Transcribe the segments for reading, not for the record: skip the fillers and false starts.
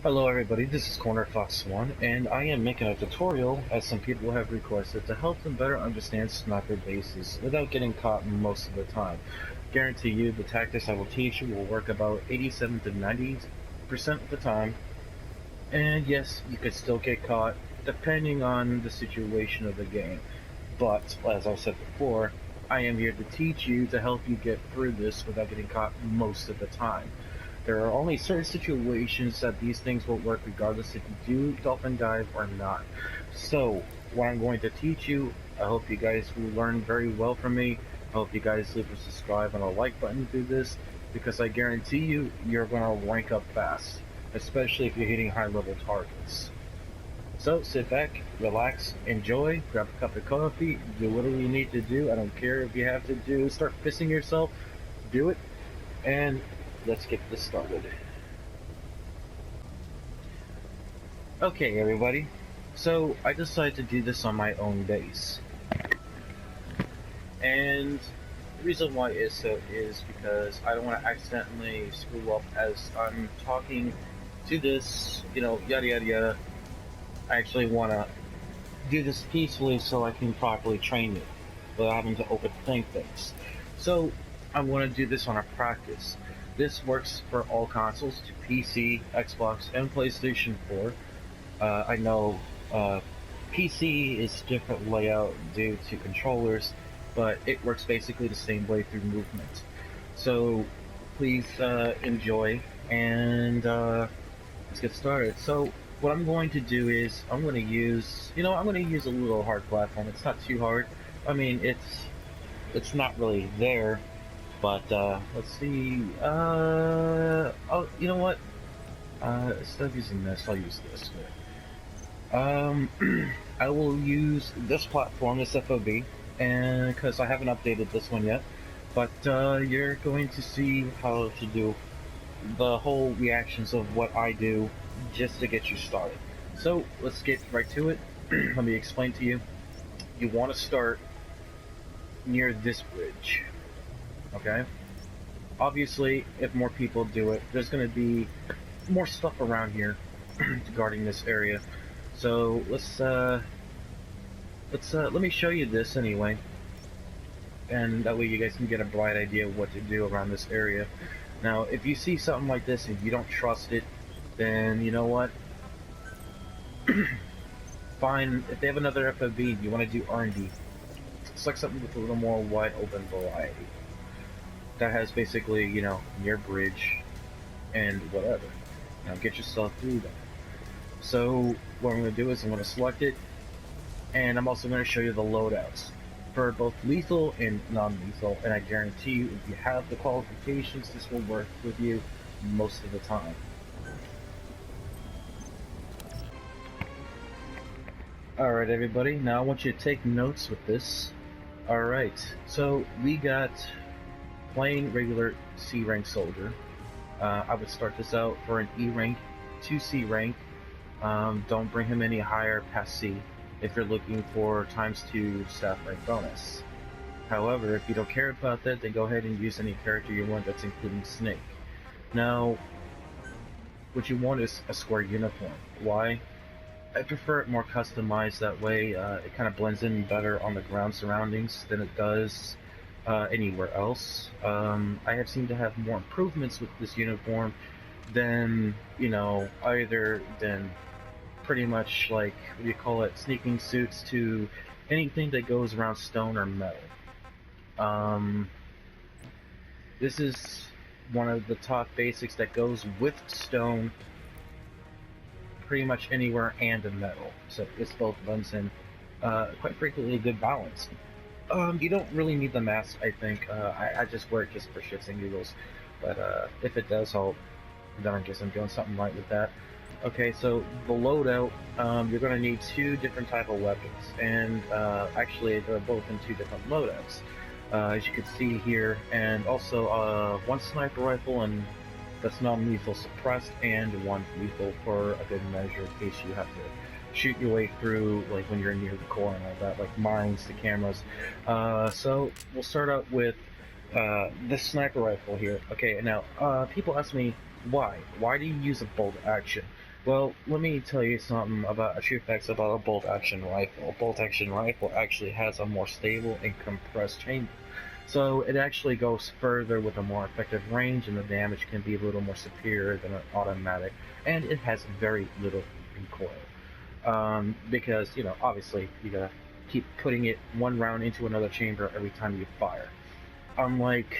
Hello everybody, this is Corner Fox 1, and I am making a tutorial, as some people have requested, to help them better understand sniper bases without getting caught most of the time. Guarantee you the tactics I will teach you will work about 87 to 90% of the time, and yes, you could still get caught depending on the situation of the game. But, as I said before, I am here to teach you to help you get through this without getting caught most of the time. There are only certain situations that these things will work regardless if you do dolphin dive or not. So, what I'm going to teach you, I hope you guys will learn very well from me. I hope you guys leave a subscribe and a like button to this, because I guarantee you, you're going to rank up fast, especially if you're hitting high level targets. So sit back, relax, enjoy, grab a cup of coffee, do whatever you need to do. I don't care if you have to start fisting yourself, do it, and let's get this started. Okay, everybody. So I decided to do this on my own base, and the reason why is because I don't want to accidentally screw up as I'm talking to this, yada yada yada. I actually want to do this peacefully so I can properly train it without having to overthink things. So I'm going to do this on a practice. This works for all consoles, to PC, Xbox, and PlayStation 4. I know PC is different layout due to controllers, but it works basically the same way through movement. So please enjoy, and let's get started. So what I'm going to do is I'm going to use a little hard platform. It's not too hard. I mean, it's not really there, but let's see. Oh, you know what? Instead of using this, I'll use this. I will use this platform, this F.O.B, and because I haven't updated this one yet, but you're going to see how to do the whole reactions of what I do just to get you started. So let's get right to it. Let me explain to you. You want to start near this bridge, okay? Obviously, if more people do it, there's going to be more stuff around here guarding this area. So let me show you this anyway, and that way you guys can get a bright idea of what to do around this area. Now, if you see something like this and you don't trust it, then you know what? Fine. If they have another F.O.B, you want to do R&D. Select something with a little more wide open variety. That has basically, near bridge and whatever. Now get yourself through that. So what I'm going to do is I'm going to select it, and I'm also going to show you the loadouts for both lethal and non-lethal, and I guarantee you, if you have the qualifications, this will work with you most of the time. Alright everybody, now I want you to take notes with this. Alright, so we got plain regular C rank soldier. I would start this out for an E rank to C rank. Don't bring him any higher past C if you're looking for ×2 staff rank bonus. However, if you don't care about that, then go ahead and use any character you want that's including Snake. Now, what you want is a square uniform. Why? I prefer it more customized, that way it kind of blends in better on the ground surroundings than it does anywhere else. I have seemed to have more improvements with this uniform than, either than pretty much like, what do you call it, sneaking suits to anything that goes around stone or metal. This is one of the top basics that goes with stone pretty much anywhere and in metal, so this both blends in quite frequently a good balance. You don't really need the mask, I think. I just wear it just for shits and giggles, but if it does help, then I guess I'm doing something right with that. Okay, so the loadout, you're going to need two different type of weapons, and actually they're both in two different loadouts, as you can see here, and also one sniper rifle and that's non-lethal suppressed, and one lethal for a good measure in case you have to shoot your way through, like when you're near the core and all that, like mines to cameras. So we'll start out with this sniper rifle here. Okay, now people ask me why do you use a bolt action? Well, let me tell you something about a few facts about a bolt-action rifle. A bolt-action rifle actually has a more stable and compressed chamber, so it actually goes further with a more effective range, and the damage can be a little more superior than an automatic, and it has very little recoil. Because, you know, obviously you gotta keep putting it one round into another chamber every time you fire. Unlike,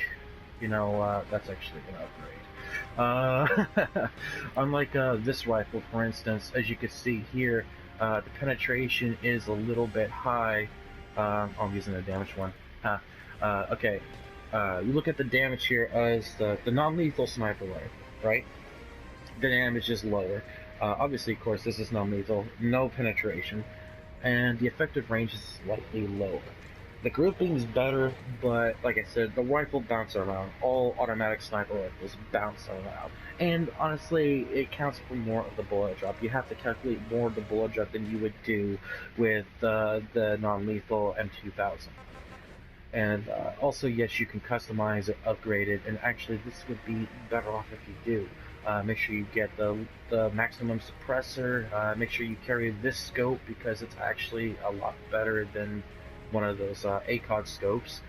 that's actually an upgrade. Unlike this rifle, for instance, as you can see here, the penetration is a little bit high. I'm using a damaged one. Okay. You look at the damage here as the non-lethal sniper rifle, right? The damage is lower. Obviously, of course, this is non-lethal, no penetration, and the effective range is slightly lower. The grouping is better, but like I said, the rifle bounces around. All automatic sniper rifles bounce around. And honestly, it counts for more of the bullet drop. You have to calculate more of the bullet drop than you would do with the non-lethal M2000. And also, yes, you can customize it, upgrade it, and actually this would be better off if you do. Make sure you get the maximum suppressor, make sure you carry this scope because it's actually a lot better than one of those ACOG scopes,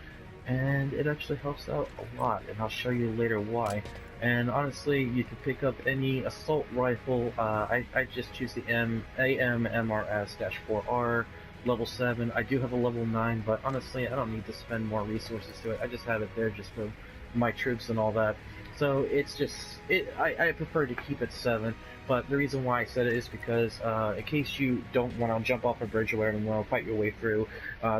and it actually helps out a lot, and I'll show you later why. And honestly, you can pick up any assault rifle. I just choose the AMMRS-4R level 7. I do have a level 9, but honestly, I don't need to spend more resources to it. I just have it there just for my troops and all that. So it's just, I prefer to keep it 7, but the reason why I said it is because in case you don't want to jump off a bridge or whatever and want to fight your way through,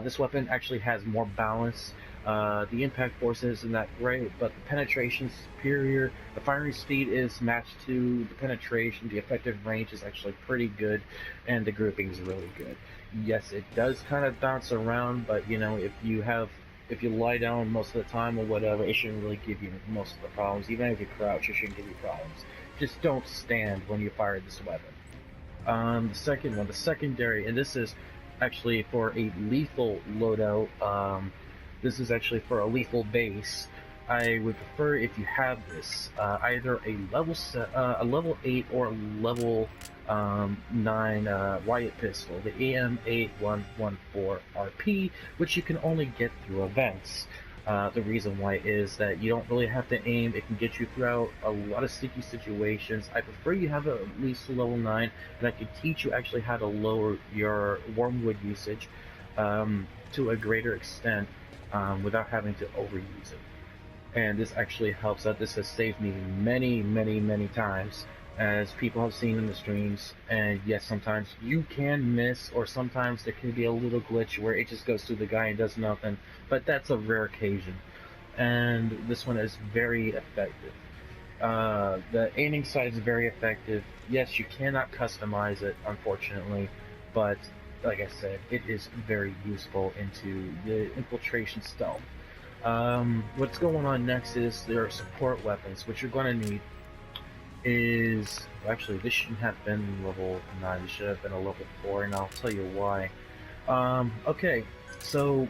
this weapon actually has more balance. The impact force isn't that great, but the penetration is superior. The firing speed is matched to the penetration. The effective range is actually pretty good, and the grouping is really good. Yes, it does kind of bounce around, but you know, if you lie down most of the time or whatever, it shouldn't really give you most of the problems. Even if you crouch, it shouldn't give you problems. Just don't stand when you fire this weapon. The second one, the secondary, and this is actually for a lethal loadout. This is actually for a lethal base. I would prefer if you have this, either a level 8 or a level 9 riot pistol, the AM8114RP, which you can only get through events. The reason why is that you don't really have to aim. It can get you throughout a lot of sticky situations. I prefer you have at least a level 9, and I can teach you actually how to lower your wormwood usage to a greater extent without having to overuse it. And this actually helps out. This has saved me many times, as people have seen in the streams. And yes, sometimes you can miss, or sometimes there can be a little glitch where it just goes through the guy and does nothing, but that's a rare occasion. And this one is very effective. The aiming side is very effective. Yes, you cannot customize it, unfortunately, but like I said, it is very useful into the infiltration stealth. What's going on next is there are support weapons. What you're going to need is, actually, this shouldn't have been level 9, this should have been a level 4, and I'll tell you why. Okay, so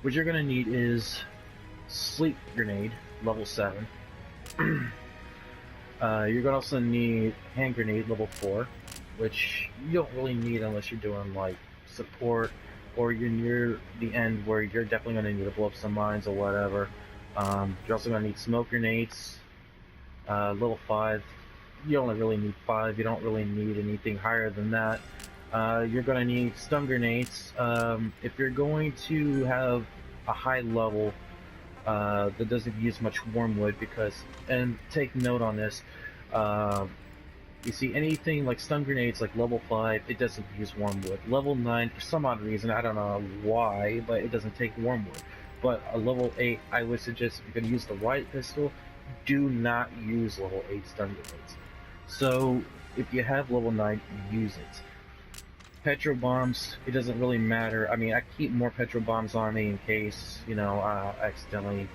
what you're going to need is sleep grenade, level 7. You're going to also need hand grenade, level 4, which you don't really need unless you're doing like support, or you're near the end where you're definitely going to need to blow up some mines or whatever. You're also going to need smoke grenades, level 5. You only really need 5, you don't really need anything higher than that. You're going to need stun grenades. If you're going to have a high level that doesn't use much wormwood, because, and take note on this, you see, anything like stun grenades, like level 5, it doesn't use wormwood. Level 9, for some odd reason, I don't know why, but it doesn't take wormwood. But a level 8, I would suggest if you're going to use the riot pistol, do not use level 8 stun grenades. So, if you have level 9, use it. Petro bombs, it doesn't really matter. I mean, I keep more petro bombs on me in case, you know, I accidentally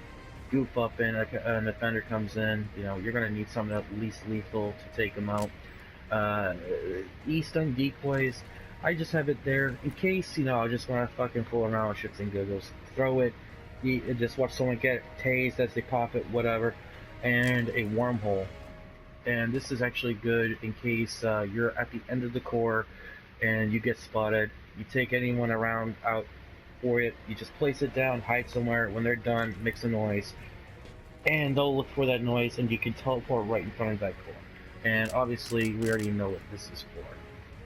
goof up and an offender comes in. You know, you're going to need something at least lethal to take them out. E-stun decoys, I just have it there in case, you know, I just want to fucking fool around with shits and giggles. Throw it, just watch someone get tased as they pop it, whatever. And a wormhole. and this is actually good in case you're at the end of the core and you get spotted. You take anyone around out for it, you just place it down, hide somewhere. When they're done, makes a noise, and they'll look for that noise, and you can teleport right in front of that core. And obviously, we already know what this is for.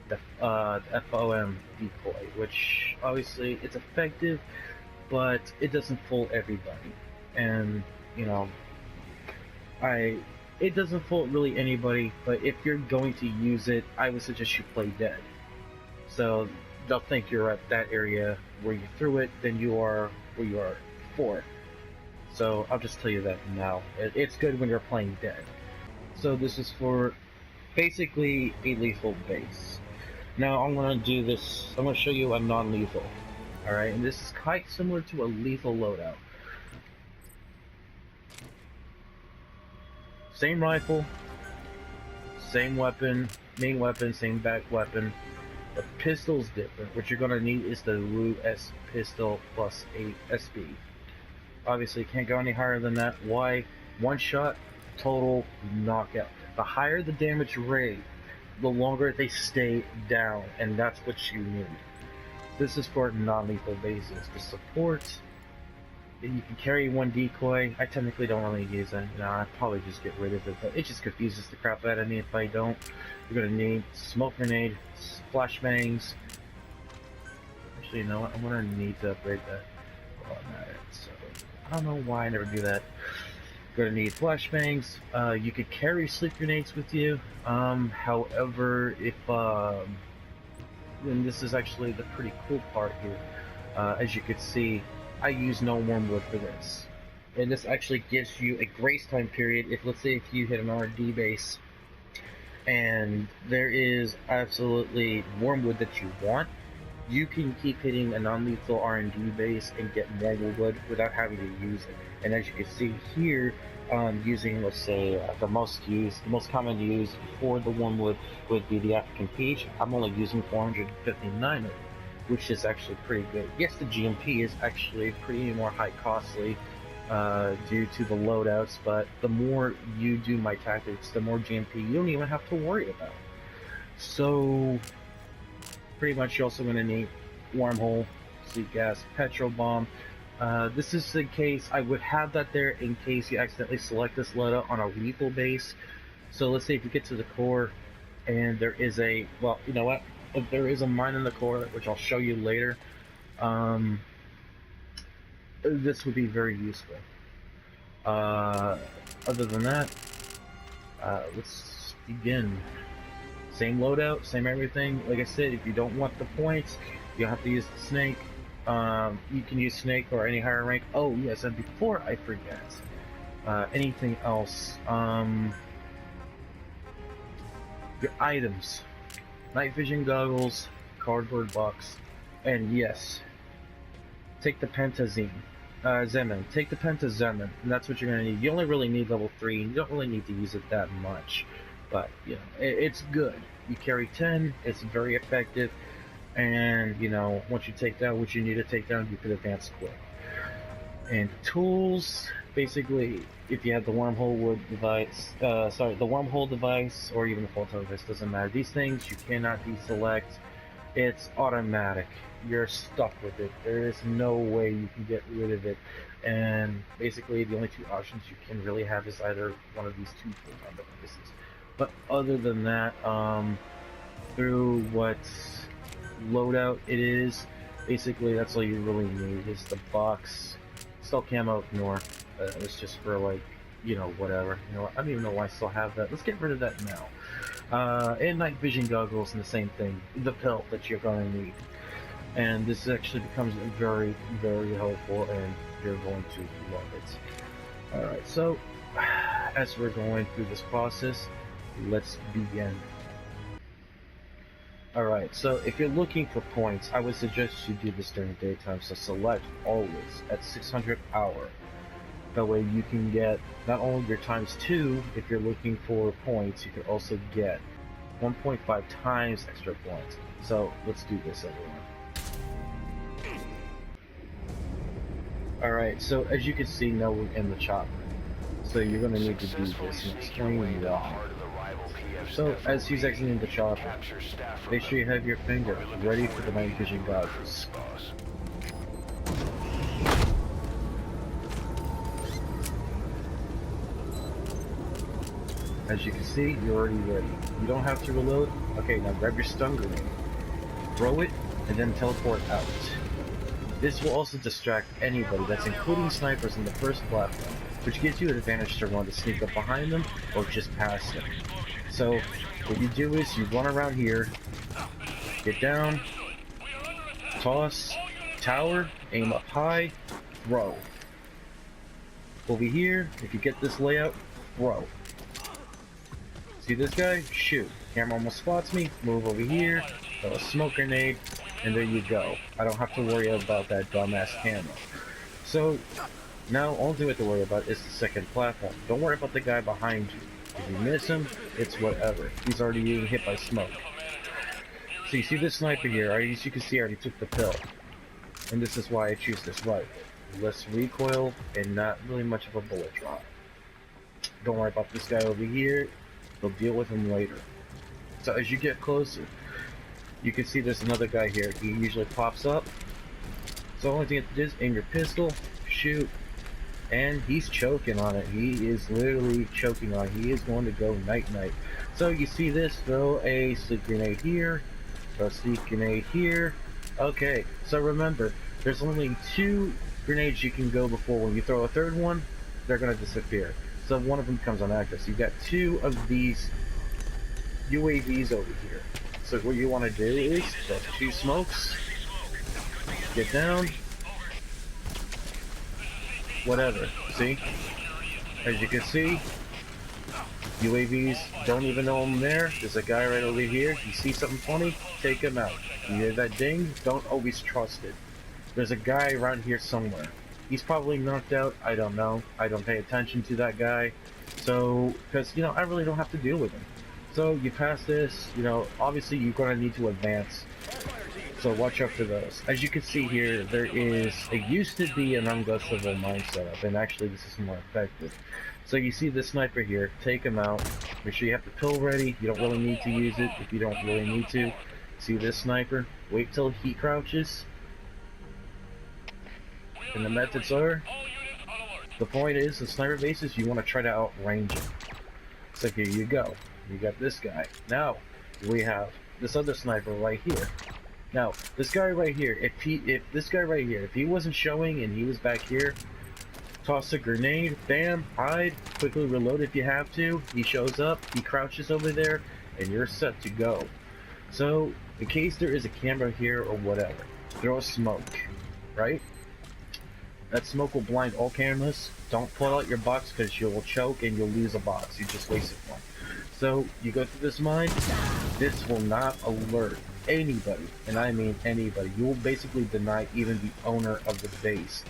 The F.O.M. decoy, which obviously it's effective, but it doesn't fool everybody. And, you know, it doesn't fool really anybody, but if you're going to use it, I would suggest you play dead. So they'll think you're at that area where you threw it, then you are where you are before. So I'll just tell you that now. It's good when you're playing dead. So this is for basically a lethal base. Now I'm going to do this, I'm going to show you a non-lethal. Alright, and this is quite similar to a lethal loadout. Same rifle, same weapon, main weapon, same back weapon. The pistol's different. What you're going to need is the Loot S pistol plus 8 SB. Obviously can't go any higher than that. Why? One shot, total knockout. The higher the damage rate, the longer they stay down, and that's what you need. This is for non-lethal bases. The support, you can carry one decoy. I technically don't really use it. No, I'd probably just get rid of it, but it just confuses the crap out of me if I don't. You're gonna need smoke grenade, flashbangs. Actually, you know what? I'm gonna need to upgrade that. So I don't know why I never do that. You're gonna need flashbangs. You could carry sleep grenades with you. However, if and this is actually the pretty cool part here. As you can see, I use no wormwood for this. And this actually gives you a grace time period. If, let's say, if you hit an R&D base and there is absolutely wormwood that you want, you can keep hitting a non-lethal R&D base and get more wormwood without having to use it. And as you can see here, using, let's say, the most common used for the wormwood would be the African peach. I'm only using 459 of it, which is actually pretty good. Yes, the GMP is actually pretty more high costly due to the loadouts, but the more you do my tactics, the more GMP you don't even have to worry about. So pretty much you're also going to need wormhole, sleep gas, petrol bomb. This is in case I would have that there in case you accidentally select this loadout on a lethal base. So let's say if you get to the core and there is a, well, you know what? If there is a mine in the core, which I'll show you later, this would be very useful. Other than that, let's begin. Same loadout, same everything. Like I said, if you don't want the points, you'll have to use the snake. You can use snake or any higher rank. Oh yes, and before I forget, anything else? Your items. Night vision goggles, cardboard box, and yes, take the pentazine. Zemin. Take the pentazemin, and that's what you're going to need. You only really need level 3, you don't really need to use it that much, but, you know, it's good. You carry 10, it's very effective, and, you know, once you take down what you need to take down, you can advance quick. And tools, basically, if you have the wormhole wood device, the wormhole device, or even the full-time device, doesn't matter. These things you cannot deselect. It's automatic. You're stuck with it. There is no way you can get rid of it. And basically, the only two options you can really have is either one of these two full-time devices. But other than that, through what loadout it is, basically that's all you really need is the box. Still camo, ignore. It's just for, like, you know, whatever. You know, I don't even know why I still have that. Let's get rid of that now. And night vision goggles and the same thing. The pill that you're going to need. And this actually becomes very, very helpful, and you're going to love it. Alright, so as we're going through this process, let's begin. Alright, so if you're looking for points, I would suggest you do this during daytime, so select always at 600 hour. That way you can get not only your ×2, if you're looking for points, you can also get 1.5 times extra points. So let's do this, everyone. Alright, so as you can see, now we're in the chopper. So you're going to need to do this extremely well. So as he's exiting the chopper, make sure you have your finger ready for the night vision goggles. As you can see, you're already ready. You don't have to reload. Okay, now grab your stun grenade, throw it, and then teleport out. This will also distract anybody, that's including snipers in the first platform, which gives you an advantage to run to sneak up behind them or just past them. So what you do is you run around here, get down, toss, tower, aim up high, throw. Over here, if you get this layout, throw. See this guy? Shoot. Camera almost spots me, move over here, throw a smoke grenade, and there you go. I don't have to worry about that dumbass camera. So now all we have to worry about is the second platform. Don't worry about the guy behind you. If you miss him, it's whatever. He's already being hit by smoke. So you see this sniper here, as you can see I already took the pill. And this is why I choose this rifle. Less recoil and not really much of a bullet drop. Don't worry about this guy over here. We'll deal with him later. So as you get closer, you can see there's another guy here. He usually pops up. So the only thing you have to do is aim your pistol, shoot, and he's choking on it. He is literally choking on it. He is going to go night-night. So you see this, throw a sleep grenade here, throw a sleep grenade here. Okay, so remember, there's only 2 grenades you can go before. When you throw a third one, they're going to disappear. So one of them becomes inactive. So you got 2 of these UAVs over here. So what you want to do is throw 2 smokes, get down, whatever. See? As you can see, UAVs don't even know I'm there. There's a guy right over here. You see something funny? Take him out. You hear that ding? Don't always trust it. There's a guy around here somewhere. He's probably knocked out. I don't know. I don't pay attention to that guy. So, because, you know, I really don't have to deal with him. So, you pass this, you know, obviously you're going to need to advance. So, watch out for those. As you can see here, there is, it used to be an Nonlethal mine setup, and actually this is more effective. So, you see the sniper here, take him out. Make sure you have the pill ready. You don't really need to use it if you don't really need to. See this sniper? Wait till he crouches. And the methods are, the point is, the sniper bases, you want to try to outrange him. So here you go. You got this guy. Now, we have this other sniper right here. Now, this guy right here, if he wasn't showing and he was back here, toss a grenade, bam, hide, quickly reload if you have to. He shows up, he crouches over there, and you're set to go. So, in case there is a camera here or whatever, throw a smoke, right? That smoke will blind all cameras. Don't pull out your box because you will choke and you'll lose a box. You just wasted one. So you go through this mine. This will not alert anybody, and I mean anybody. You will basically deny even the owner of the base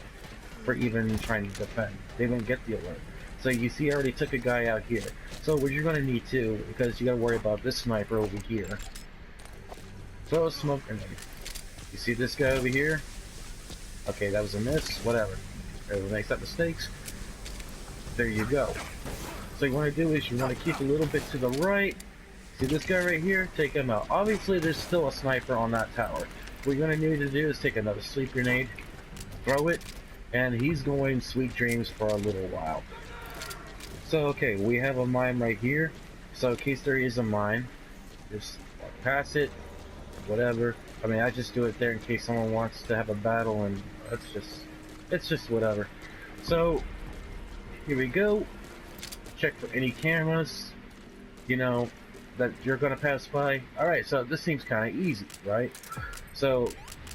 for even trying to defend. They won't get the alert. So you see I already took a guy out here. So what you're going to need too, because you got to worry about this sniper over here. Throw a smoke grenade. You see this guy over here? Okay, that was a miss, whatever. Everyone makes that mistakes. There you go. So you want to do is you want to keep a little bit to the right. See this guy right here? Take him out. Obviously there's still a sniper on that tower. What you're going to need to do is take another sleep grenade, throw it, and he's going sweet dreams for a little while. So okay, we have a mine right here. So in case there is a mine, just pass it, whatever. I mean, I just do it there in case someone wants to have a battle, and it's just whatever. So here we go. Check for any cameras, you know, that you're gonna pass by. Alright, so this seems kind of easy, right? So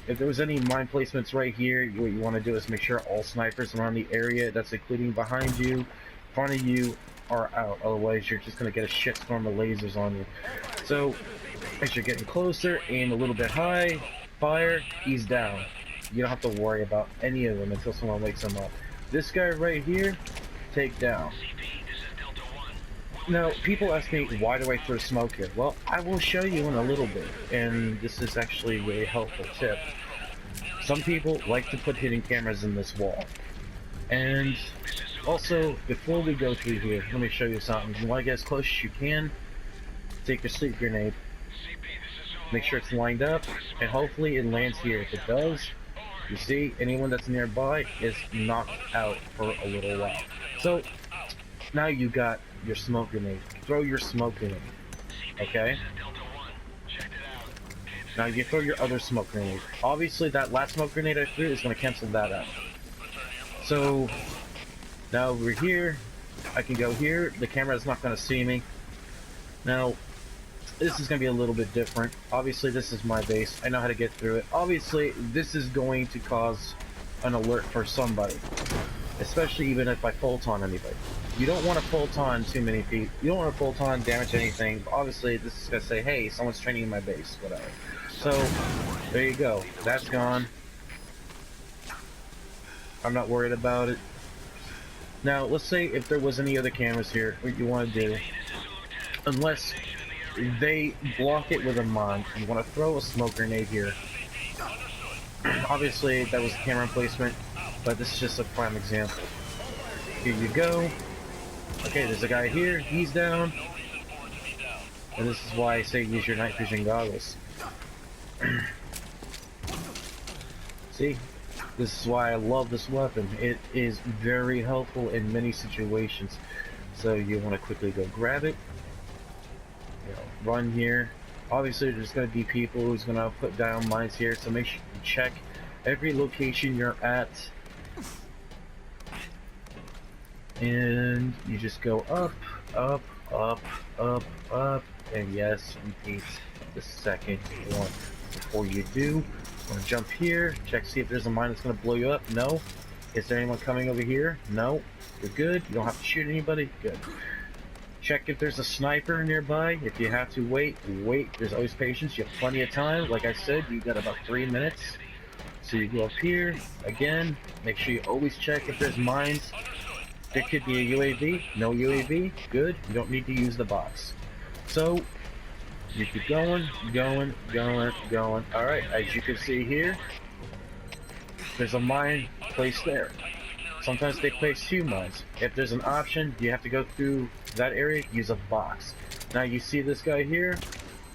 if there was any mine placements right here, what you want to do is make sure all snipers around the area, that's including behind you, in front of you, are out. Otherwise you're just gonna get a shitstorm of lasers on you. So as you're getting closer, aim a little bit high, fire, he's down. You don't have to worry about any of them until someone wakes him up. This guy right here, take down. Now, people ask me, why do I throw smoke here? Well, I will show you in a little bit, and this is actually a really helpful tip. Some people like to put hidden cameras in this wall, and Also, before we go through here, let me show you something. You want to get as close as you can, take your sleep grenade, make sure it's lined up, and hopefully it lands here. If it does, you see, anyone that's nearby is knocked out for a little while. So, now you got your smoke grenade. Throw your smoke grenade, okay? Now you throw your other smoke grenade. Obviously, that last smoke grenade I threw is going to cancel that out. So, now we're here. I can go here. The camera is not going to see me. Now, this is going to be a little bit different. Obviously, this is my base. I know how to get through it. Obviously, this is going to cause an alert for somebody. Especially even if I fault on anybody. You don't want to fault on too many people. You don't want to fault on, damage anything. But obviously, this is going to say, hey, someone's training in my base. Whatever. So, there you go. That's gone. I'm not worried about it. Now, let's say if there was any other cameras here, what you want to do, unless they block it with a mine, you want to throw a smoke grenade here. Obviously, that was a camera placement, but this is just a prime example. Here you go. Okay, there's a guy here, he's down. And this is why I say use your night vision goggles. See? This is why I love this weapon. It is very helpful in many situations. So you want to quickly go grab it. You know, run here. Obviously there's going to be people who's going to put down mines here, so make sure you check every location you're at. And you just go up, up, up, up, up, and yes, repeat the second one. Before you do, want to jump here, check, see if there's a mine that's going to blow you up. No. Is there anyone coming over here? No. You're good. You don't have to shoot anybody. Good. Check if there's a sniper nearby. If you have to wait, wait. There's always patience. You have plenty of time. Like I said, you got about 3 minutes. So you go up here, again, make sure you always check if there's mines. There could be a UAV. No UAV. Good. You don't need to use the box. So, you keep going, going, going, going. Alright, as you can see here, there's a mine placed there. Sometimes they place 2 mines. If there's an option, you have to go through that area, use a box. Now you see this guy here,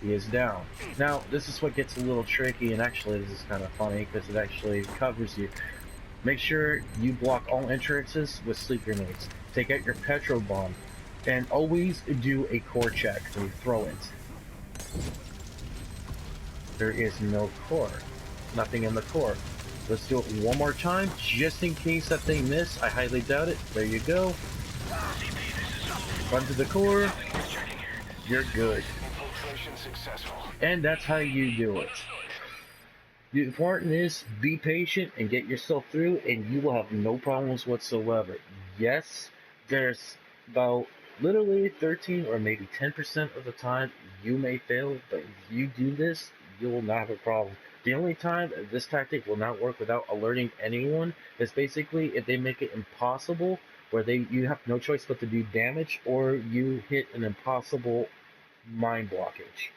he is down. Now, this is what gets a little tricky, and actually this is kind of funny, because it actually covers you. Make sure you block all entrances with sleep grenades. Take out your petrol bomb, and always do a core check when you throw it. There is no core. Nothing in the core. Let's do it one more time, just in case that they miss. I highly doubt it. There you go. Run to the core. You're good. And that's how you do it. The important is, be patient and get yourself through, and you will have no problems whatsoever. Yes, there's about literally 13 or maybe 10% of the time you may fail, but if you do this, you will not have a problem. The only time this tactic will not work without alerting anyone is basically if they make it impossible, where you have no choice but to do damage, or you hit an impossible mine blockage,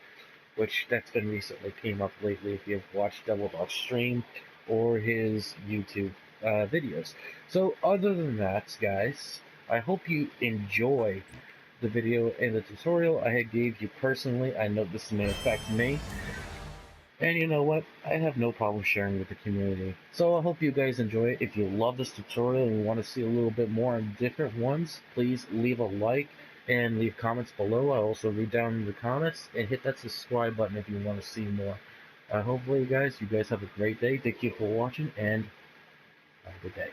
which that's been recently came up lately if you've watched Loadout's stream or his YouTube videos. So other than that, guys, I hope you enjoy the video and the tutorial I gave you personally. I know this may affect me, and you know what? I have no problem sharing with the community. So I hope you guys enjoy it. If you love this tutorial and you want to see a little bit more on different ones, please leave a like and leave comments below. I'll also read down in the comments, and hit that subscribe button if you want to see more. Hopefully, you guys have a great day. Thank you for watching, and have a good day.